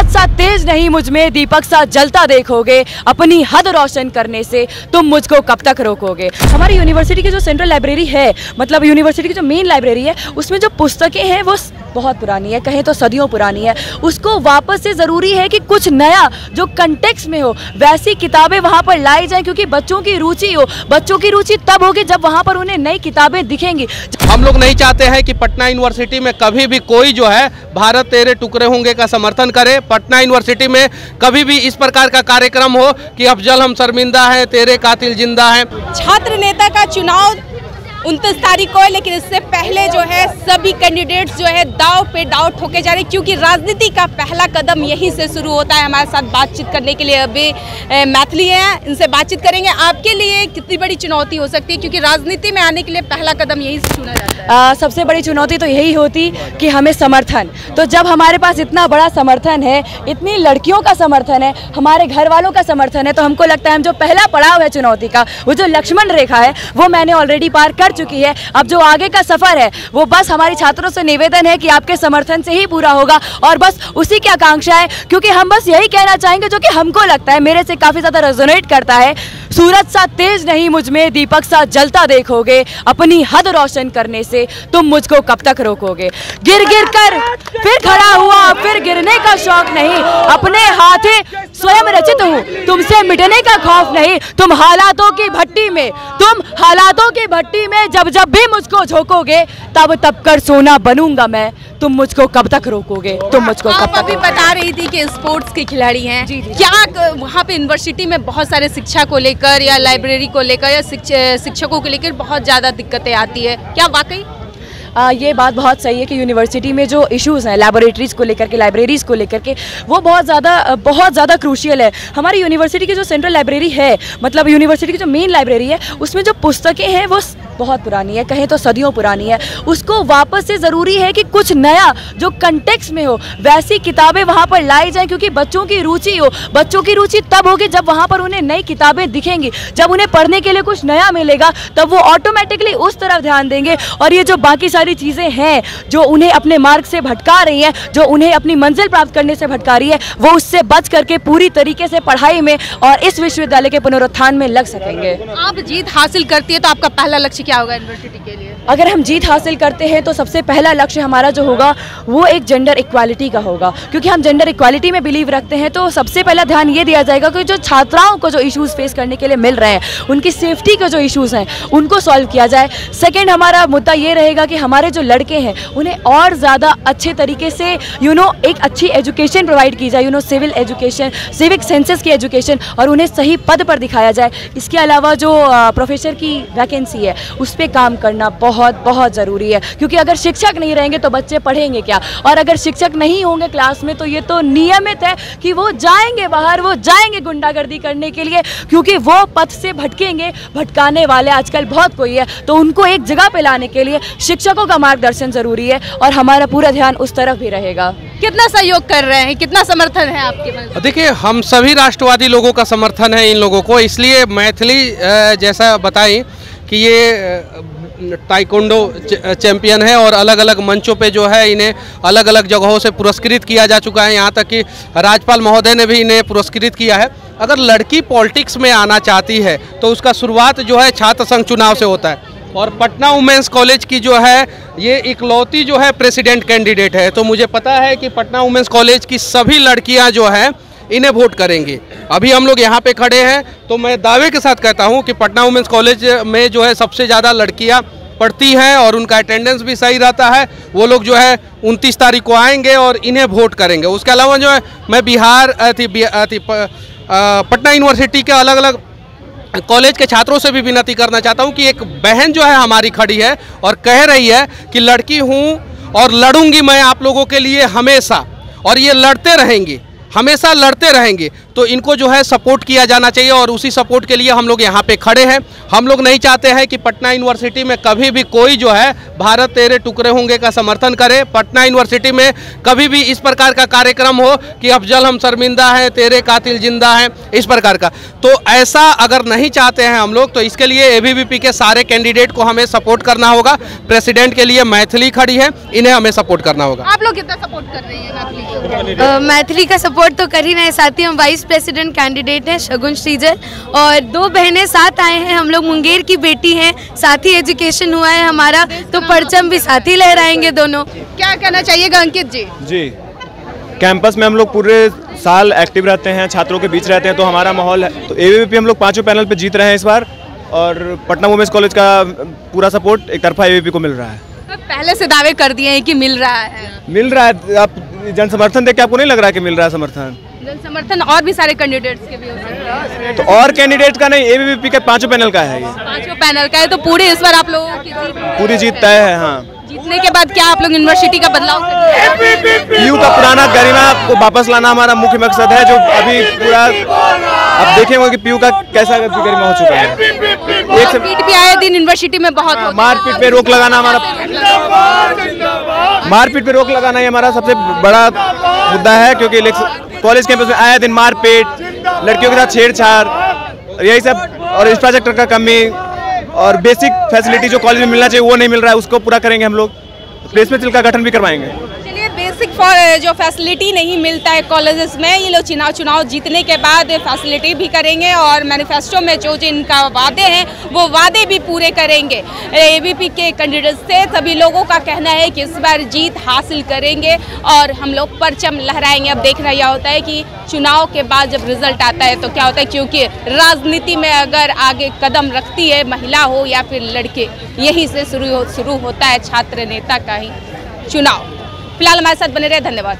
सा तेज नहीं मुझ में दीपक सा जलता देखोगे, अपनी हद रोशन करने से तुम मुझको कब तक रोकोगे। हमारी यूनिवर्सिटी की जो सेंट्रल लाइब्रेरी है, मतलब यूनिवर्सिटी की जो मेन लाइब्रेरी है, उसमें जो पुस्तकें हैं वो बहुत पुरानी है, कहें तो सदियों पुरानी है। उसको वापस से ज़रूरी है कि कुछ नया जो कंटेक्स्ट में हो वैसी किताबें वहाँ पर लाई जाएं, क्योंकि बच्चों की रुचि हो। बच्चों की रुचि तब होगी जब वहाँ पर उन्हें नई किताबें दिखेंगी। हम लोग नहीं चाहते हैं कि पटना यूनिवर्सिटी में कभी भी कोई जो है भारत तेरे टुकड़े होंगे का समर्थन करे। पटना यूनिवर्सिटी में कभी भी इस प्रकार का कार्यक्रम हो कि अफजल हम शर्मिंदा हैं, तेरे कातिल जिंदा हैं। छात्र नेता का चुनाव 29 तारीख को है, लेकिन इससे पहले जो है सभी कैंडिडेट्स जो है दाव पे दाव ठोके जा रहे हैं, क्योंकि राजनीति का पहला कदम यहीं से शुरू होता है। हमारे साथ बातचीत करने के लिए अभी मैथिली हैं, इनसे बातचीत करेंगे। आपके लिए कितनी बड़ी चुनौती हो सकती है, क्योंकि राजनीति में आने के लिए पहला कदम यहीं से चुना जाता है? सबसे बड़ी चुनौती तो यही होती कि हमें समर्थन, तो जब हमारे पास इतना बड़ा समर्थन है, इतनी लड़कियों का समर्थन है, हमारे घर वालों का समर्थन है, तो हमको लगता है हम जो पहला पड़ाव है चुनौती का, वो जो लक्ष्मण रेखा है वो मैंने ऑलरेडी पार कर चुकी है। अब जो आगे का सफर है वो बस हमारी छात्रों से निवेदन है कि आपके समर्थन से ही पूरा होगा, और बस उसी की आकांक्षा है, क्योंकि हम बस यही कहना चाहेंगे जो कि हमको लगता है, मेरे से काफी ज्यादा रेजोनेट करता है। सूरज सा तेज नहीं मुझ में दीपक सा जलता देखोगे, अपनी हद रोशन करने से तुम मुझको कब तक रोकोगे। गिर गिर कर फिर खड़ा हुआ, फिर गिरने का शौक नहीं, अपने हाथे स्वयं रचित हूँ, तुमसे मिटने का खौफ नहीं। तुम हालातों की भट्टी में, तुम हालातों की भट्टी में जब जब भी मुझको झोंकोगे, तब तब कर सोना बनूंगा मैं, तुम मुझको कब तक रोकोगे, तुम मुझको कब तक। अभी बता रही थी कि स्पोर्ट्स के खिलाड़ी हैं, क्या वहाँ पे यूनिवर्सिटी में बहुत सारे शिक्षा को लेकर या लाइब्रेरी को लेकर या शिक्षकों को लेकर बहुत ज़्यादा दिक्कतें आती है, क्या वाकई? ये बात बहुत सही है कि यूनिवर्सिटी में जो इश्यूज़ हैं लैबोरेटरीज़ को लेकर के, लाइब्रेरीज़ को लेकर के, वो बहुत ज़्यादा क्रूशियल है। हमारी यूनिवर्सिटी की जो सेंट्रल लाइब्रेरी है, मतलब यूनिवर्सिटी की जो मेन लाइब्रेरी है, उसमें जो पुस्तकें हैं वो बहुत पुरानी है, कहें तो सदियों पुरानी है। उसको वापस से ज़रूरी है कि कुछ नया जो कंटेक्स्ट में हो वैसी किताबें वहाँ पर लाई जाएं, क्योंकि बच्चों की रुचि हो। बच्चों की रुचि तब होगी जब वहाँ पर उन्हें नई किताबें दिखेंगी, जब उन्हें पढ़ने के लिए कुछ नया मिलेगा, तब वो ऑटोमेटिकली उस तरफ ध्यान देंगे। और ये जो बाकी सारी चीज़ें हैं जो उन्हें अपने मार्ग से भटका रही हैं, जो उन्हें अपनी मंजिल प्राप्त करने से भटका रही है, वो उससे बच करके पूरी तरीके से पढ़ाई में और इस विश्वविद्यालय के पुनरुत्थान में लग सकेंगे। आप जीत हासिल करती है तो आपका पहला लक्ष्य क्या होगा यूनिवर्सिटी के लिए? अगर हम जीत हासिल करते हैं तो सबसे पहला लक्ष्य हमारा जो होगा वो एक जेंडर इक्वालिटी का होगा, क्योंकि हम जेंडर इक्वालिटी में बिलीव रखते हैं। तो सबसे पहला ध्यान ये दिया जाएगा कि जो छात्राओं को जो इश्यूज़ फेस करने के लिए मिल रहे हैं, उनकी सेफ्टी के जो इश्यूज़ हैं उनको सॉल्व किया जाए। सेकेंड हमारा मुद्दा ये रहेगा कि हमारे जो लड़के हैं उन्हें और ज़्यादा अच्छे तरीके से एक अच्छी एजुकेशन प्रोवाइड की जाए, सिविल एजुकेशन, सिविक सेंसेस की एजुकेशन, और उन्हें सही पद पर दिखाया जाए। इसके अलावा जो प्रोफेसर की वैकेंसी है उस पर काम करना बहुत ज़रूरी है, क्योंकि अगर शिक्षक नहीं रहेंगे तो बच्चे पढ़ेंगे क्या, और अगर शिक्षक नहीं होंगे क्लास में तो ये तो नियमित है कि वो जाएंगे बाहर, वो जाएंगे गुंडागर्दी करने के लिए, क्योंकि वो पथ से भटकेंगे। भटकाने वाले आजकल बहुत कोई है, तो उनको एक जगह पे लाने के लिए शिक्षकों का मार्गदर्शन ज़रूरी है, और हमारा पूरा ध्यान उस तरफ भी रहेगा। कितना सहयोग कर रहे हैं, कितना समर्थन है आपके पास? देखिए, हम सभी राष्ट्रवादी लोगों का समर्थन है इन लोगों को, इसलिए मैथिली जैसा बताई कि ये ताइक्वांडो चैंपियन है और अलग अलग मंचों पे जो है इन्हें अलग अलग जगहों से पुरस्कृत किया जा चुका है, यहाँ तक कि राज्यपाल महोदय ने भी इन्हें पुरस्कृत किया है। अगर लड़की पॉलिटिक्स में आना चाहती है तो उसका शुरुआत जो है छात्र संघ चुनाव से होता है, और पटना वुमेंस कॉलेज की जो है ये इकलौती जो है प्रेसिडेंट कैंडिडेट है। तो मुझे पता है कि पटना वुमेंस कॉलेज की सभी लड़कियां जो हैं इन्हें वोट करेंगे। अभी हम लोग यहाँ पे खड़े हैं तो मैं दावे के साथ कहता हूँ कि पटना वुमेंस कॉलेज में जो है सबसे ज़्यादा लड़कियाँ पढ़ती हैं और उनका अटेंडेंस भी सही रहता है। वो लोग जो है 29 तारीख को आएंगे और इन्हें वोट करेंगे। उसके अलावा जो है मैं पटना यूनिवर्सिटी के अलग अलग कॉलेज के छात्रों से भी विनती करना चाहता हूं कि एक बहन जो है हमारी खड़ी है और कह रही है कि लड़की हूं और लड़ूंगी मैं आप लोगों के लिए हमेशा, और ये लड़ते रहेंगे, हमेशा लड़ते रहेंगे, तो इनको जो है सपोर्ट किया जाना चाहिए, और उसी सपोर्ट के लिए हम लोग यहाँ पे खड़े हैं। हम लोग नहीं चाहते हैं कि पटना यूनिवर्सिटी में कभी भी कोई जो है भारत तेरे टुकड़े होंगे का समर्थन करे। पटना यूनिवर्सिटी में कभी भी इस प्रकार का कार्यक्रम हो कि अफजल हम शर्मिंदा हैं, तेरे कातिल जिंदा हैं, इस प्रकार का, तो ऐसा अगर नहीं चाहते हैं हम लोग, तो इसके लिए एबीवीपी के सारे कैंडिडेट को हमें सपोर्ट करना होगा। प्रेसिडेंट के लिए मैथिली खड़ी है, इन्हें हमें सपोर्ट करना होगा। आप लोग कितना सपोर्ट कर रही है मैथिली का सपोर्ट तो कर ही रहे हैं, साथ ही हम वाइस प्रेसिडेंट कैंडिडेट हैं शगुन श्रीजल, और 2 बहनें साथ आए हैं। हम लोग मुंगेर की बेटी हैं, साथ ही एजुकेशन हुआ है हमारा, तो परचम भी साथ ही लहराएंगे दोनों। क्या कहना चाहिएगा अंकित जी? जी, कैंपस में हम लोग पूरे साल एक्टिव रहते हैं, छात्रों के बीच रहते हैं, तो हमारा माहौल है। तो ABVP हम लोग 5वें पैनल पे जीत रहे हैं इस बार, और पटना वुमेन्स कॉलेज का पूरा सपोर्ट एक तरफा ABVP को मिल रहा है। पहले से दावे कर दिए हैं कि मिल रहा है। आप जन समर्थन देख के आपको नहीं लग रहा है कि मिल रहा है समर्थन? जन समर्थन और भी सारे कैंडिडेट्स के भी हो सकते हैं। तो और कैंडिडेट का नहीं, ABVP का 5वें पैनल का है ये। 5वें पैनल का है, तो पूरे इस बार आप लोगों की पूरी जीत तय है। हाँ, जीतने के बाद क्या आप लोग यूनिवर्सिटी का बदलाव करेंगे? पीयू का पुराना गरिमा को वापस लाना हमारा मुख्य मकसद है, जो अभी पूरा अब देखेंगे कि पीयू का कैसा गरिमा हो चुका है। मारपीट भी आए दिन यूनिवर्सिटी में बहुत होती है। मारपीट पे रोक लगाना ही हमारा सबसे बड़ा मुद्दा है, क्योंकि कॉलेज कैंपस में आए दिन मारपीट, लड़कियों के साथ छेड़छाड़, यही सब, और इंफ्रास्ट्रक्चर का कमी, और बेसिक फैसिलिटी जो कॉलेज में मिलना चाहिए वो नहीं मिल रहा है, उसको पूरा करेंगे हम लोग। प्लेसमेंट सेल का गठन भी करवाएंगे। चलिए, बेसिक जो फैसिलिटी नहीं मिलता है कॉलेजेस में, ये लोग चुनाव जीतने के बाद फैसिलिटी भी करेंगे, और मैनिफेस्टो में जो इनका वादे हैं वो वादे भी पूरे करेंगे। ABVP के कैंडिडेट्स से सभी लोगों का कहना है कि इस बार जीत हासिल करेंगे और हम लोग परचम लहराएंगे। अब देखना यह होता है कि चुनाव के बाद जब रिजल्ट आता है तो क्या होता है, क्योंकि राजनीति में अगर आगे कदम रखती है महिला हो या फिर लड़के, यहीं से शुरू होता है छात्र नेता का ही चुनाव। फिलहाल हमारे साथ बने रहे, धन्यवाद।